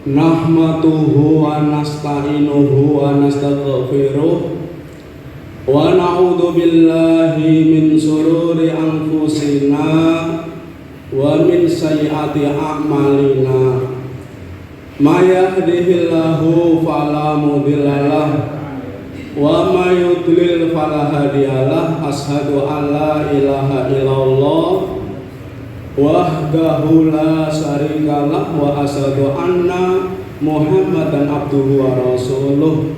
Nahmaduhu wa nasta'inuhu wa nastaghfiruh wa na'udzu billahi min shururi anfusina wa min sayyiati a'malina. May yahdihillahu fala mudhillalah wa may yudlil fala hadiyalah. Asyhadu an la ilaha illallah wahdahu la syarikalah wa asyhadu anna Muhammadan abduhu wa rasuluh.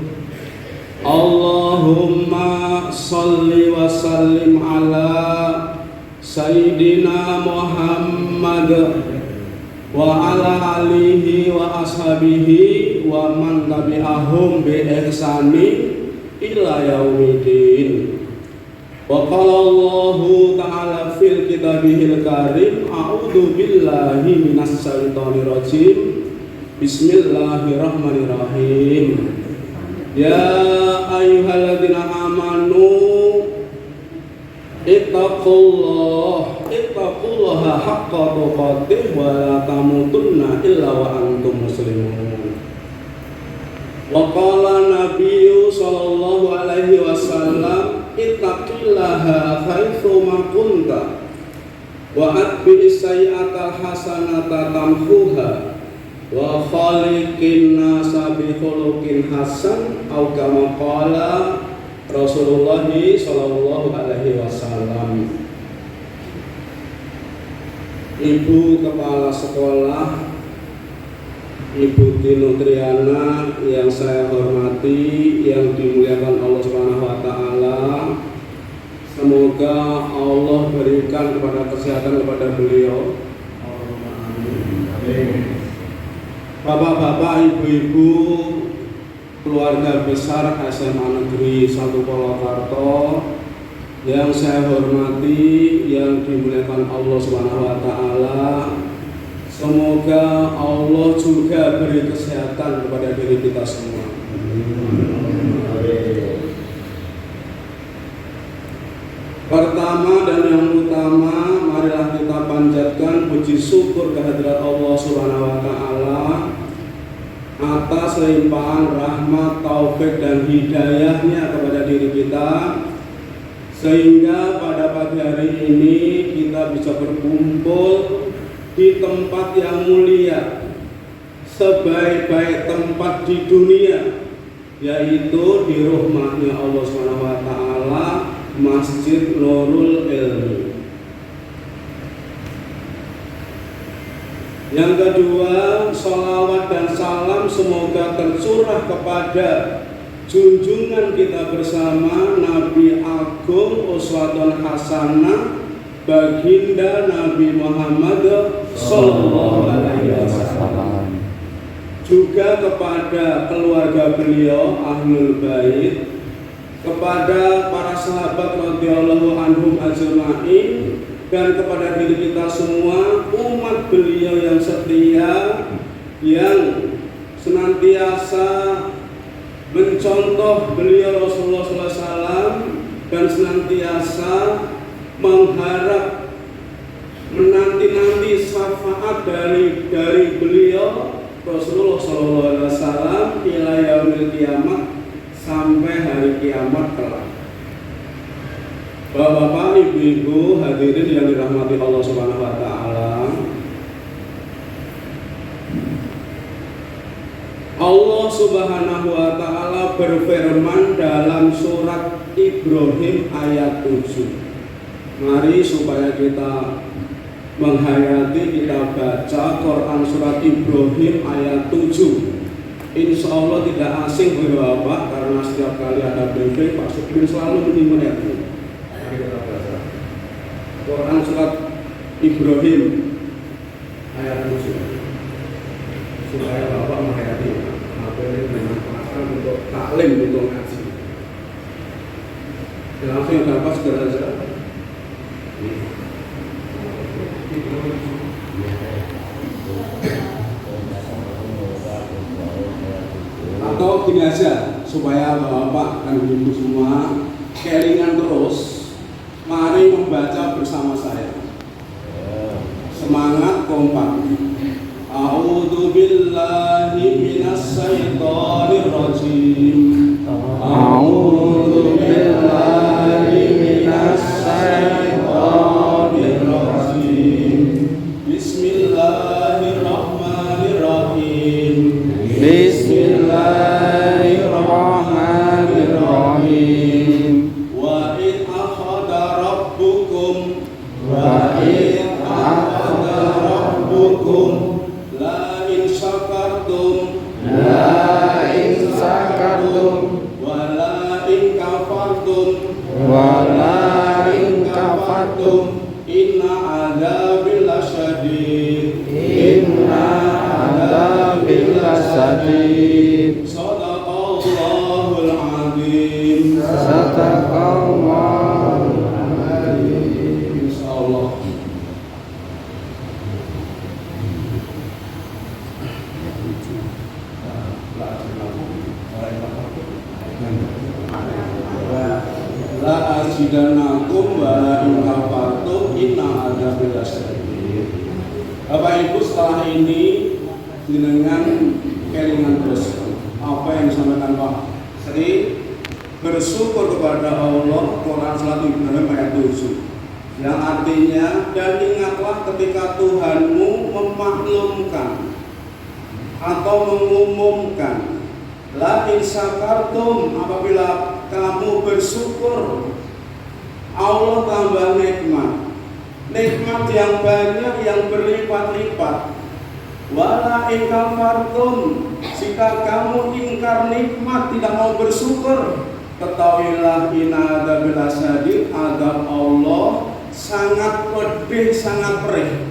Allahumma sholli wa sallim ala sayyidina Muhammad wa ala alihi wa ashabihi wa man tabi'ahum bi ihsani ila yaumidin. Wa qala Allahu ta'ala fil kitabihil karim, a'udzu billahi minas syaitonir rajim. Bismillahirrahmanirrahim. Ya ayyuhalladzina amanu ittaqullaha haqqa tuqatih wa la tamutunna illa wa antum muslimun. Wa qala nabiyyu sallallahu alaihi wasallam, ittaqillaha haitsu ma kunta wa atbi'is sayyi'atal hasanata tamhuha wa khaliqin nasa bi khuluqin hasan, atau kama qala Rasulullah sallallahu alaihi wasallam. Ibu kepala sekolah, Ibu Tino Triana yang saya hormati, yang dimuliakan Allah Subhanahu wa taala. Semoga Allah berikan kepada kesehatan kepada beliau. Amin. Bapak-bapak, ibu-ibu, keluarga besar SMA Negeri 1 Purwokerto yang saya hormati, yang dimuliakan Allah Subhanahu wa taala. Semoga Allah juga beri kesehatan kepada diri kita semua. Pertama dan yang utama, marilah kita panjatkan puji syukur kehadirat Allah Subhanahu wa taala atas limpahan rahmat, taufik dan hidayahnya kepada diri kita, sehingga pada pagi hari ini kita bisa berkumpul di tempat yang mulia, sebaik-baik tempat di dunia, yaitu di rumahnya Allah Subhanahu wa taala, Masjid Nurul Ilmi. Yang kedua, sholawat dan salam semoga tercurah kepada junjungan kita bersama, Nabi Agung Uswatun Hasanah, Baginda Nabi Muhammad Sallallahu Alaihi Wasallam. Juga kepada keluarga beliau Ahlul Bait, kepada para sahabat radhiyallahu anhum ajma'in, dan kepada diri kita semua, umat beliau yang setia, yang senantiasa mencontoh beliau Rasulullah SAW dan senantiasa mengharap menanti-nanti syafaat dari beliau Rasulullah SAW ila yaumil kiamat, sampai hari kiamat kelak. Bapak-bapak, ibu-ibu, hadirin yang dirahmati Allah Subhanahu wa taala. Allah Subhanahu wa taala berfirman dalam surat Ibrahim ayat 7. Mari supaya kita menghayati, kita baca Quran surat Ibrahim ayat 7. Insya Allah tidak asing bagi Bapak, karena setiap kali ada briefing Pak Supir selalu menyimak ini. Kita baca Quran surat Ibrahim ayat 7 supaya Bapak menghayati materi dengan pengasaran untuk taklim, untuk ngaji. Langsung yang dapat segera saja. Atau gini aja, supaya Bapak dan Ibu semua kelingan terus, mari membaca bersama saya. Semangat kompak. A'udzu billahi minasyaitonir rajim. A'udzu billahi minasyaitonir rajim. Bismillahirrahmanirrahim. Bismillahirrahmanirrahim. Wa id akhadha rabbukum la in syakartum wa la in kafartum inna adzabi lasyadid. Shadaqallahul azim. Insyaallah. La azidanakum wa la in kafartum inna adzabi lasyadid. Bapak Ibu, setelah ini dengan kelingan terus apa yang disampaikan Pak Sri, bersyukur kepada Allah. Quran Surat Ibrahim ayat 7, yang artinya, dan ingatlah ketika Tuhanmu memaklumkan atau mengumumkan, la in syakartum, apabila kamu bersyukur, Allah tambah nikmat yang banyak, yang berlipat-lipat. Wala in kafartum, jika kamu ingkar nikmat, tidak mau bersyukur, ketahuilah inna adzabil lasyadid, azab Allah sangat pedih, sangat perih.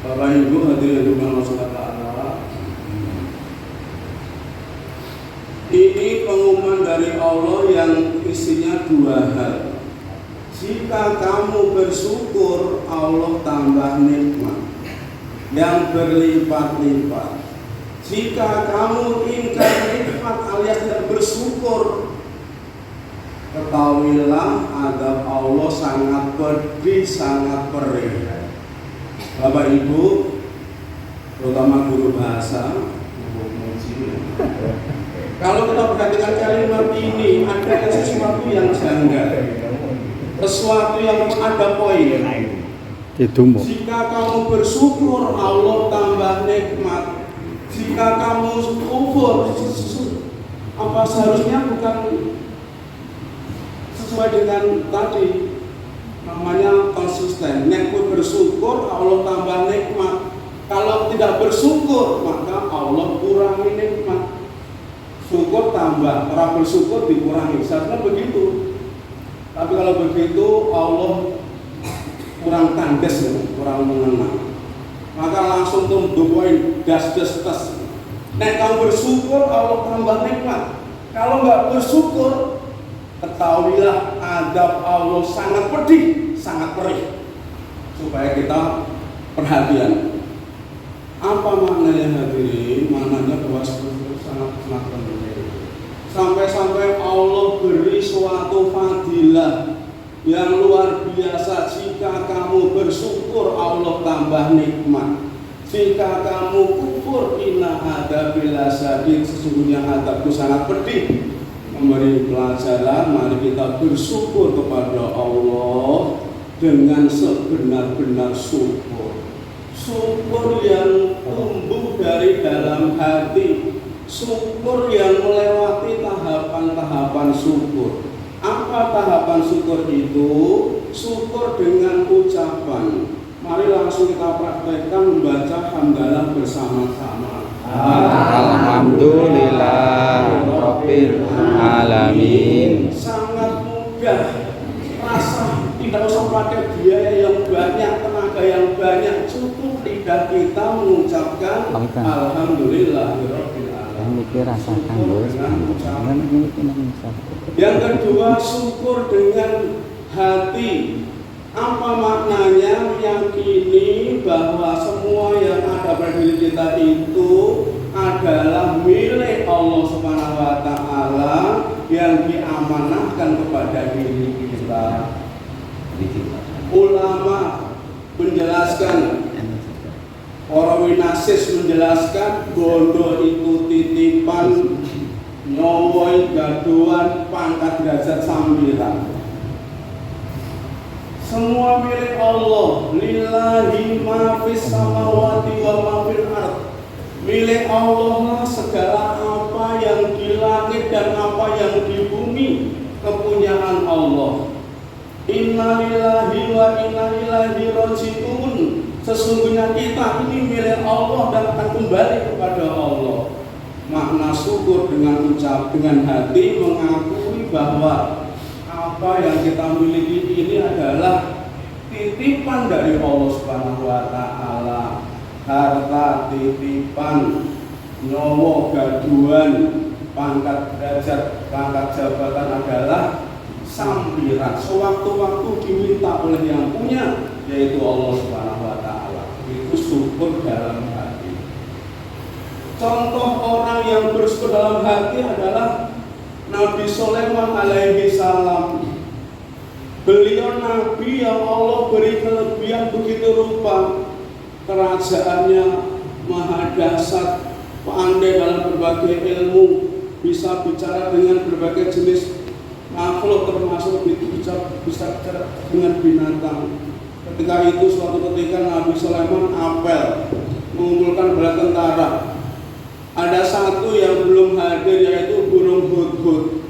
Bapak Ibu hadirin Allah subhanahu wa ta'ala, ini pengumuman dari Allah yang isinya dua hal. Jika kamu bersyukur, Allah tambah nikmat yang berlipat-lipat. Jika kamu ingkar nikmat alias tidak bersyukur, ketahuilah azab Allah sangat pedih, sangat perih. Bapak Ibu, terutama guru bahasa, kalau kita perhatikan kalimat ini, ada sesuatu yang janggal, sesuatu yang ada poin. Jika kamu bersyukur, Allah tambah nikmat. Jika kamu kufur, apa seharusnya bukan sesuai dengan tadi, namanya konsisten. Nek bersyukur, Allah tambah nikmat. Kalau tidak bersyukur, maka Allah kurangi nikmat. Syukur tambah, orang bersyukur dikurangi. Seharusnya begitu. Tapi kalau begitu, Allah kurang tandes, kurang mengenal. Maka langsung tumbuhin das. Nek kamu bersyukur, Allah tambah nikmat. Kalau nggak bersyukur, ketahuilah azab Allah sangat pedih, sangat perih. Supaya kita perhatian. Apa maknanya hadirin? Maknanya bahwa syukur sangat penting. Sampai-sampai Allah beri suatu fadilah yang luar biasa. Jika kamu bersyukur, Allah tambah nikmat. Jika kamu kufur, inna adzabil lasyadid, sesungguhnya azabku sangat pedih. Memberi pelajaran, mari kita bersyukur kepada Allah dengan sebenar-benar syukur. Syukur yang tumbuh dari dalam hati, syukur yang melewati tahapan-tahapan syukur. Apa tahapan syukur itu? Syukur dengan ucapan. Mari langsung kita praktekkan membaca hamdalah bersama-sama. Alhamdulillah Rabbil Alamin. Sangat mudah, rasa tidak usah pakai biaya yang banyak, tenaga yang banyak. Cukup lidah kita mengucapkan Alhamdulillah Rabbil Alamin. Yang kedua, syukur dengan hati. Apa maknanya? Meyakini bahwa semua yang ada pada diri kita itu adalah milik Allah Subhanahu wa Ta'ala yang diamanahkan kepada diri kita. Ulama menjelaskan Para winasis menjelaskan bondo itu titipan, nyawa gaduhan, pangkat derajat sambilan. Semua milik Allah. Lillahi ma fis samawati wa ma fil ardh. Milik Allah lah segala apa yang di langit dan apa yang di bumi, kepunyaan Allah. Inna lillahi wa inna ilaihi raji'un. Sesungguhnya kita ini milik Allah dan akan kembali kepada Allah. Makna syukur dengan hati mengakui bahwa apa yang kita miliki ini adalah titipan dari Allah Subhanahu wa taala. Harta titipan, nyawa gaduhan, pangkat derajat, pangkat jabatan adalah sampiran. Sewaktu-waktu diminta oleh yang punya, yaitu Allah Subhanahu wa taala. Itu syukur dalam hati. Contoh orang yang bersyukur dalam hati adalah Nabi Sulaiman alaihi salam. Beliau nabi yang Allah beri kelebihan begitu rupa. Kerajaannya maha dahsyat, pandai dalam berbagai ilmu, bisa bicara dengan berbagai jenis makhluk, termasuk bisa bicara dengan binatang. Ketika itu suatu ketika Nabi Sulaiman apel mengumpulkan bala tentara. Ada satu yang belum hadir, yaitu burung hudhud.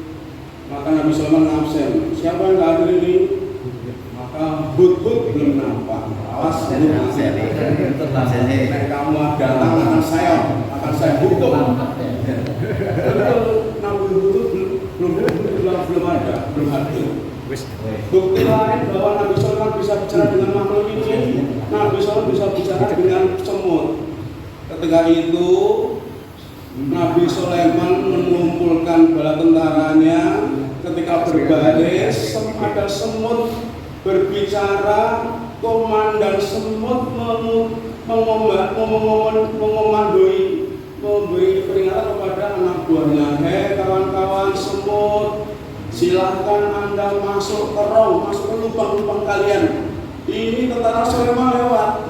Maka Nabi Sulaiman absen. Siapa yang nggak hadir ini? Maka hudhud belum nampak. Awas, kamu datang akan saya hukum. Nabi hudhud belum ada, belum hadir. Bukti lain bahwa Nabi Sulaiman bisa bicara dengan makhluk ini. Nabi Sulaiman bisa bicara dengan semut. Ketika itu Nabi Sulaiman mengumpulkan bala tentaranya. Ketika berbaris, ada semut berbicara, komandan semut mengomandoi, memberi peringatan kepada anak buahnya. Hei kawan-kawan semut, silahkan Anda masuk ke masuk ke lubang-lubang kalian. Ini tentara Sulaiman lewat.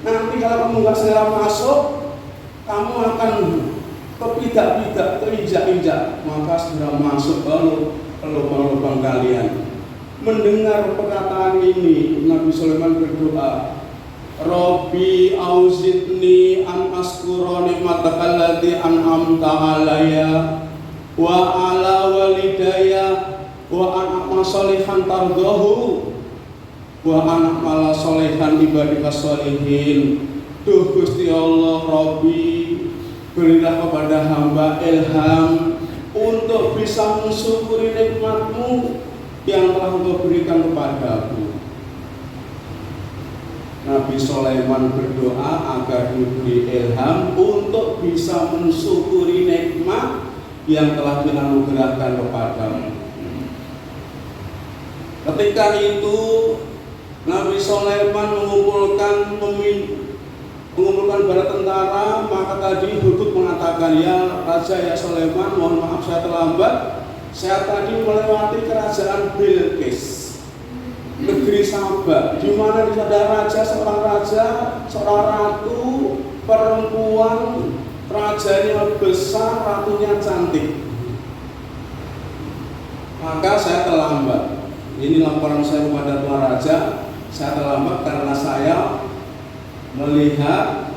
Nanti kalau kamu nggak segera masuk, kamu akan kepidak-pidak, keinjak-injak. Maka segera masuk ke lubang-lubang kalian. Mendengar perkataan ini, Nabi Sulaiman berdoa, Rabbi auzidni an askura nikmataka allati an'amta alayya wa ala walidayya wa an a'mal sholihan tardahu wa an a'mal sholihan ibadika sholihin. Duh Gusti Allah, Rabbi, berilah kepada hamba ilham untuk bisa mensyukuri nikmat-Mu yang telah Engkau berikan kepadaku. Nabi Sulaiman berdoa agar diberi ilham untuk bisa mensyukuri nikmat yang telah dianugerahkan kepadamu. Ketika itu Nabi Sulaiman mengumpulkan bala tentara. Maka tadi Hudhud mengatakan, ya Raja, ya Sulaiman, mohon maaf saya terlambat. Saya tadi melewati kerajaan Bilqis, negeri Saba, di mana ada raja, seorang ratu, perempuan, rajanya besar, ratunya cantik. Maka saya terlambat. Ini laporan saya kepada Tuan Raja. Saya terlambat karena saya melihat,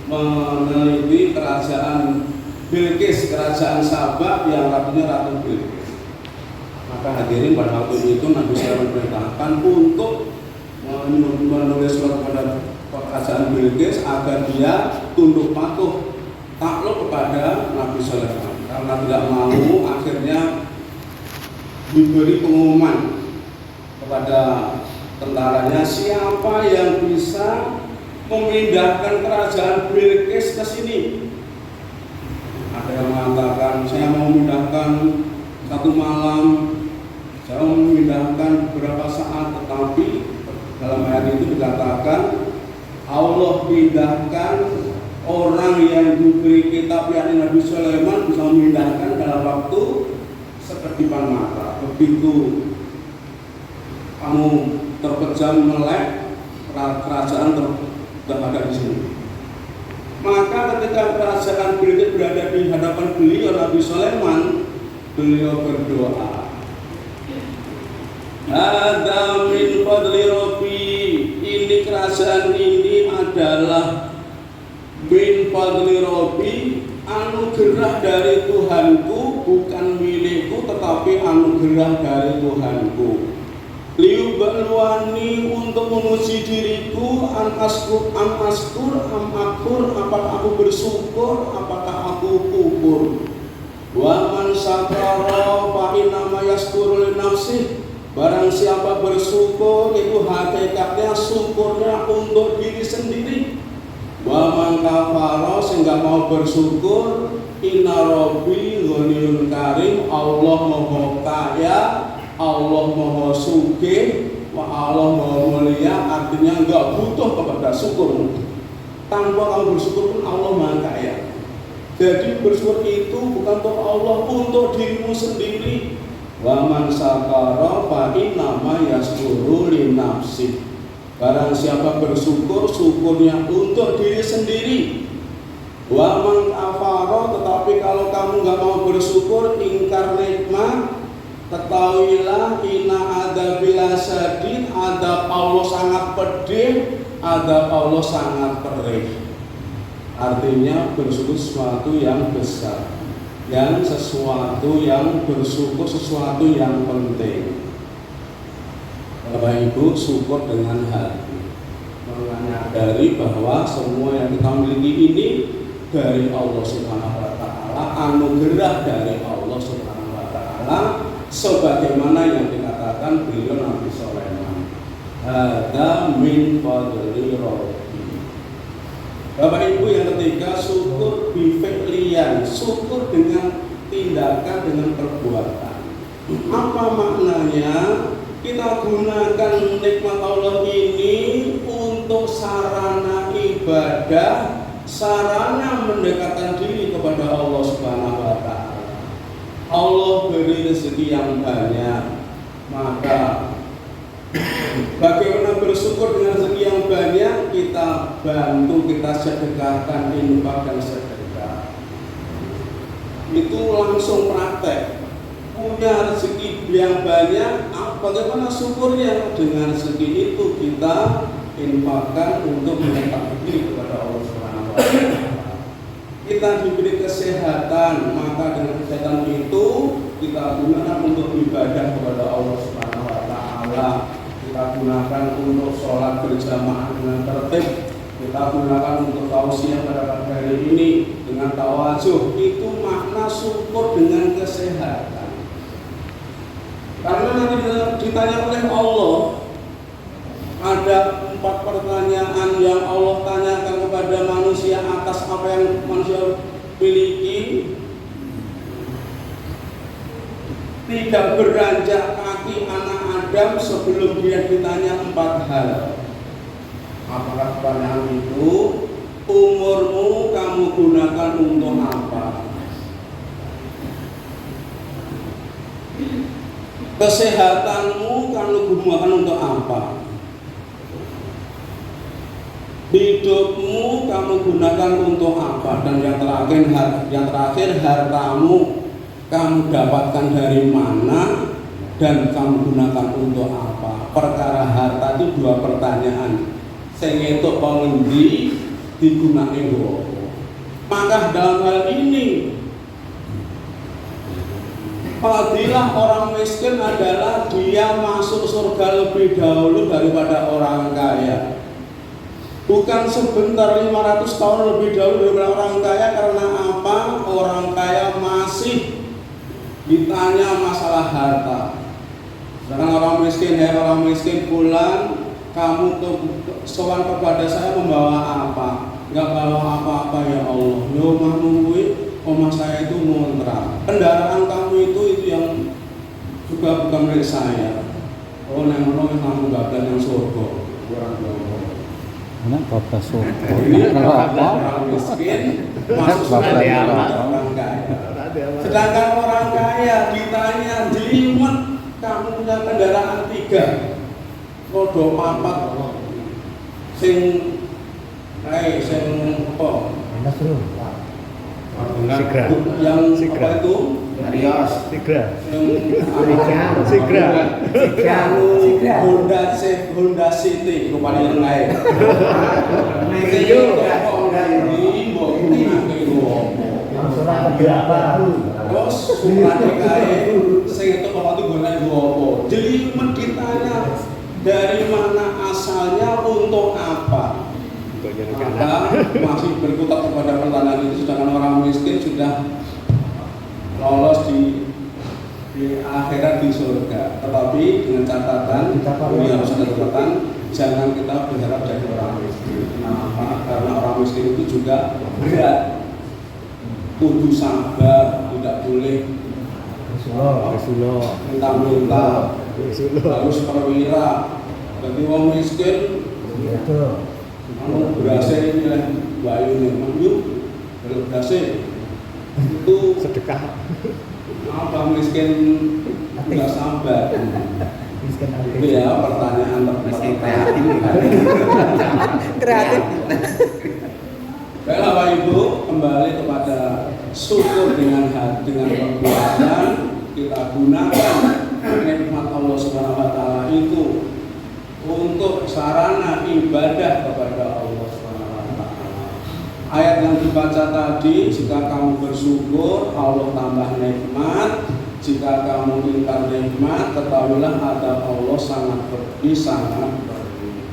meneliti kerajaan Bilqis, kerajaan Sabah yang ratunya Ratu Bilqis. Maka hadirin, pada waktu itu Nabi Sulaiman perintahkan untuk menulis surat kepada kerajaan Bilqis agar dia tunduk patuh, takluk kepada Nabi Sulaiman. Karena tidak mau, akhirnya diberi pengumuman kepada tentaranya, siapa yang bisa memindahkan kerajaan Bilqis ke sini. Ada yang mengatakan, saya mau memindahkan satu malam, saya mau memindahkan beberapa saat, tetapi dalam ayat itu dikatakan Allah pindahkan orang yang diberi kitab, yakni Nabi Sulaiman, bisa memindahkan dalam waktu sekedipan mata. Begitu kamu terpejam melek, kerajaan tidak ada di sini. ketika kerajaan Bilqis berada di hadapan beliau Nabi Sulaiman, beliau berdoa, "Hadza min fadli Rabbi." Ini kerajaan ini adalah min fadli Rabbi, anugerah dari Tuhanku, bukan milikku tetapi anugerah dari Tuhanku. Liubalwani, untuk menguji diriku, am askur, apakah aku bersyukur, apakah aku kufur. Wa man syakara fa innama yashkuru li nafsih. Barang siapa bersyukur, itu hakikatnya syukurnya untuk diri sendiri. Wa man kafara, sehingga mau bersyukur, inna rabbi ghaniyun karim, Allah Maha Kaya, Allah Maha Sugih, Allah Maha Mulia. Artinya enggak butuh kepada syukur. Tanpa kamu bersyukur pun Allah Maha Kaya. Jadi bersyukur itu bukan untuk Allah, untuk dirimu sendiri. Wa man syakara fa innama yashkuru li nafsi. Barang siapa bersyukur, syukurnya untuk diri sendiri. Wa man kafara, tetapi kalau kamu enggak mau bersyukur, ingkar nikmat, ketahuilah inna adzabil syadid, adab Allah sangat pedih, adab Allah sangat perih. Artinya bersyukur sesuatu yang besar, yang sesuatu yang bersyukur sesuatu yang penting. Bapak Ibu, syukur dengan hati, menyadari bahwa semua yang kita miliki ini dari Allah Subhanahu wa Ta'ala, anugerah dari Allah Subhanahu wa Ta'ala, sebagaimana yang dikatakan beliau Nabi Sulaiman, hadza min fadli Rabbi. Bapak Ibu yang ketiga, syukur bifi'liyan, syukur dengan tindakan, dengan perbuatan. Apa maknanya? Kita gunakan nikmat Allah ini untuk sarana ibadah, sarana mendekatkan diri kepada Allah Subhanahu wa Ta'ala. Allah beri rezeki yang banyak, maka bagaimana bersyukur dengan rezeki yang banyak? Kita bantu, kita sedekahkan, infak dan sedekah. Itu langsung praktek. Punya rezeki yang banyak, bagaimana syukurnya? Dengan rezeki itu kita infakkan untuk mendekatkan diri kepada Allah Subhanahu wa Ta'ala. Kita diberi kesehatan, maka dengan kesehatan itu kita gunakan untuk ibadah kepada Allah Subhanahu wa Ta'ala. Kita gunakan untuk sholat berjamaah dengan tertib. Kita gunakan untuk tausiah pada pagi hari ini dengan tawajuh. Itu makna syukur dengan kesehatan. Karena nanti ditanya oleh Allah, ada 4 pertanyaan yang Allah tanyakan kepada manusia atas apa yang manusia miliki. Tidak beranjak kaki anak Adam sebelum dia ditanya 4 hal. Apakah pertanyaan itu? Umurmu kamu gunakan untuk apa? Kesehatanmu kamu gunakan untuk apa? Hidupmu kamu gunakan untuk apa? Dan yang terakhir hartamu kamu dapatkan dari mana dan kamu gunakan untuk apa? Perkara harta itu 2 pertanyaan. Sing entuk pengendi digunakake ngopo. Maka dalam hal ini fadilah orang miskin adalah dia masuk surga lebih dahulu daripada orang kaya. Bukan sebentar, 500 tahun lebih dahulu daripada orang kaya. Karena apa? Orang kaya masih ditanya masalah harta. Sedangkan orang miskin pulang, kamu sowan kepada saya membawa apa? Enggak bawa apa-apa ya Allah. Yo mahmu kuwi omah saya itu ngontrak. Kendaraan kamu itu yang juga bukan milik saya. Oh, nang ngono kamu bagian yang surga. Orang Jawa. Anak bapak surga. Kalau orang miskin masuk surga orang kaya. Sedangkan orang kaya ditanya jelimet, kamu punya kendaraan 3, rodo 4, sing apa? Sigra. Yang Sigra. apa itu? Rios. Sigra. Sigra. Sigra. Honda City rupanya yang lain. Iyo. Terus surat kae sing itu bapak itu golek apa? Jadi ditanya dari mana asalnya, untuk apa? Maka masih berkutat kepada pertanyaan itu, sedangkan orang miskin sudah lolos di akhirat di surga. Tetapi dengan catatan, ini harus ada catatan, jangan kita berharap jadi orang miskin. Kenapa? Karena orang miskin itu juga berat. Kudu sabar, tidak boleh minta-minta, harus perwira. Jadi orang miskin berhasil ini lah, bayu nih, kalau berhasil itu Sedekah. apa miskin nggak sabar. Itu ya pertanyaan Kreatif. Baik Bapak Ibu, kembali kepada syukur dengan hati, dengan perbuatan kita gunakan nikmat Allah Subhanahu wa taala itu untuk sarana ibadah kepada Allah Subhanahu wa taala. Ayat yang dibaca tadi, jika kamu bersyukur, Allah tambah nikmat. Jika kamu ingkar nikmat, ketahuilah adab Allah sangat pedih, sangat pedih.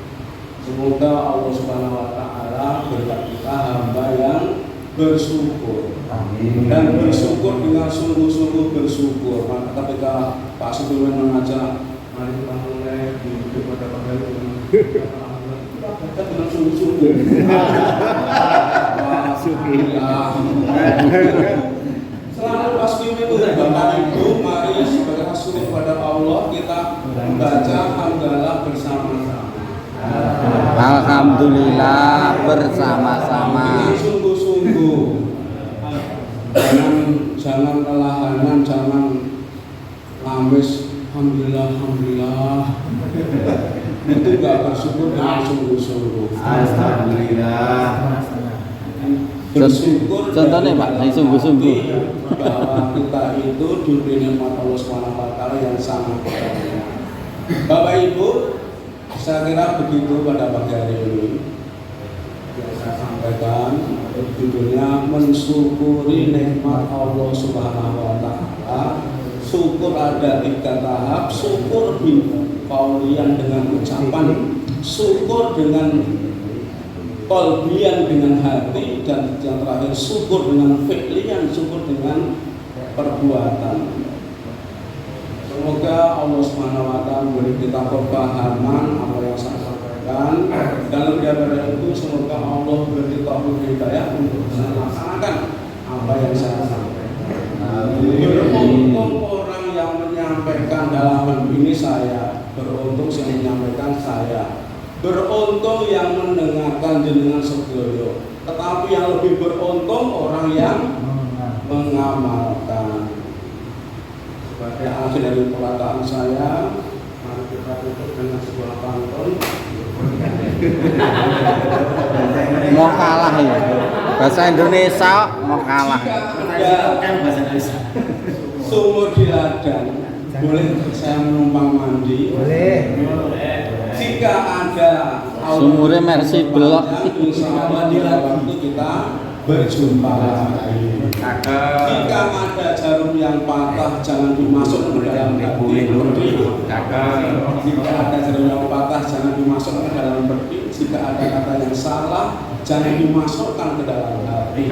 Semoga Allah Subhanahu wa taala berkat kita hamba yang bersyukur. Amin. Dan bersyukur dengan sungguh-sungguh bersyukur. Maka ketika Pak Sudirman mengajak, mari kita mulai hidup pada pagi kita baca dengan sungguh-sungguh. Selalu pasti itu Bapak Ibu, mari sebagai syukur kepada Allah kita membaca hamdalah bersama-sama. Alhamdulillah bersama-sama. Ini sungguh-sungguh. Jangan kelahanan, jangan lamis. Alhamdulillah. Itu enggak bersyukur dengan sungguh-sungguh. Alhamdulillah. Bersyukur. Contohnya Pak, yang sungguh-sungguh. Bahwa kita itu diberi nikmat Allah SWT yang sangat banyak. Bapak Ibu, saya kira begitu pada pagi hari ini yang saya sampaikan. Judulnya mensyukuri nikmat Allah Subhanahu wa taala. Syukur ada 3 tahap. Syukur qauliyyan dengan ucapan, syukur dengan qalbiyan dengan hati, dan yang terakhir syukur dengan fi'liyan, syukur dengan perbuatan. Semoga Allah Subhanahu wa taala memberi kita kepahaman apa yang saya sampaikan, dan lebih daripada itu semoga Allah beri taufik hidayah untuk bisa melaksanakan apa yang saya sampaikan. Beruntung orang yang menyampaikan dalam ini saya, beruntung yang menyampaikan saya, beruntung yang mendengarkan jenengan sedaya. Tetapi yang lebih beruntung orang yang mengamalkan. Sebagai akhir dari perkataan saya, mari kita tutup dengan sebuah pantun. Mau kalah ya. Bahasa Indonesia mau kalah. Sumur di ladang, boleh saya menumpang mandi? Boleh. Jika ada Sumurnya Mercy Blok. insya Allah di waktu kita berjumpa lagi. Jika ada jarum yang patah, jangan dimasukkan ke dalam peti. Jika ada jarum yang patah, jangan dimasukkan ke dalam peti. Jika ada kata yang salah, jangan dimasukkan ke dalam hati.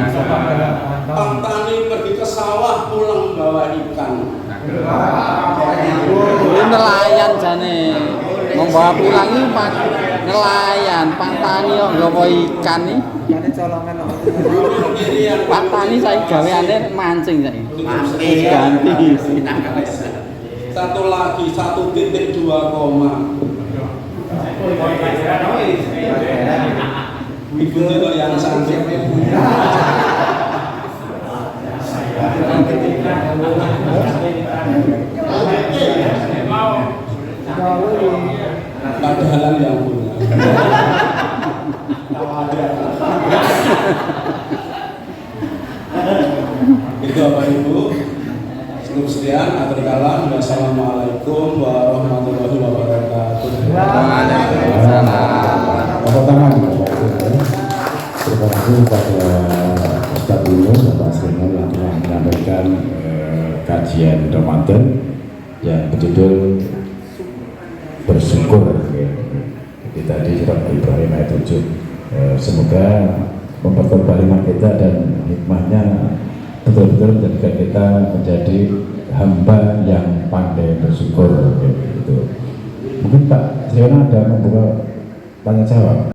Pak Tani pergi ke sawah, pulang bawa ikan. Ini nelayan jane. Membawa pulang ini Pak nelayan, Pak Tani kok nggawa ikan nih. Ini colongan kok. Pak Tani saya gaweane mancing saiki. Ganti. Satu lagi, 1.2 koma. Ibu itu yang sanggup. Padahal yang punya. Bapak Ibu. Cukup sekian, atur kalam. Wassalamualaikum warahmatullahi wabarakatuh. Waalaikumsalam. Tepuk tangan Bapak Ibu. Terima kasih kepada Ustaz Dino Bapak Seno yang telah menyampaikan kajian Ramadan yang berjudul bersyukur. Jadi tadi surat Ibrahim ayat 7. Semoga mempertemukan kalimat kita dan hikmahnya betul-betul menjadikan kita menjadi hamba yang pandai bersyukur. Gitu. Mungkin Pak Triana ada membuka tanya jawab.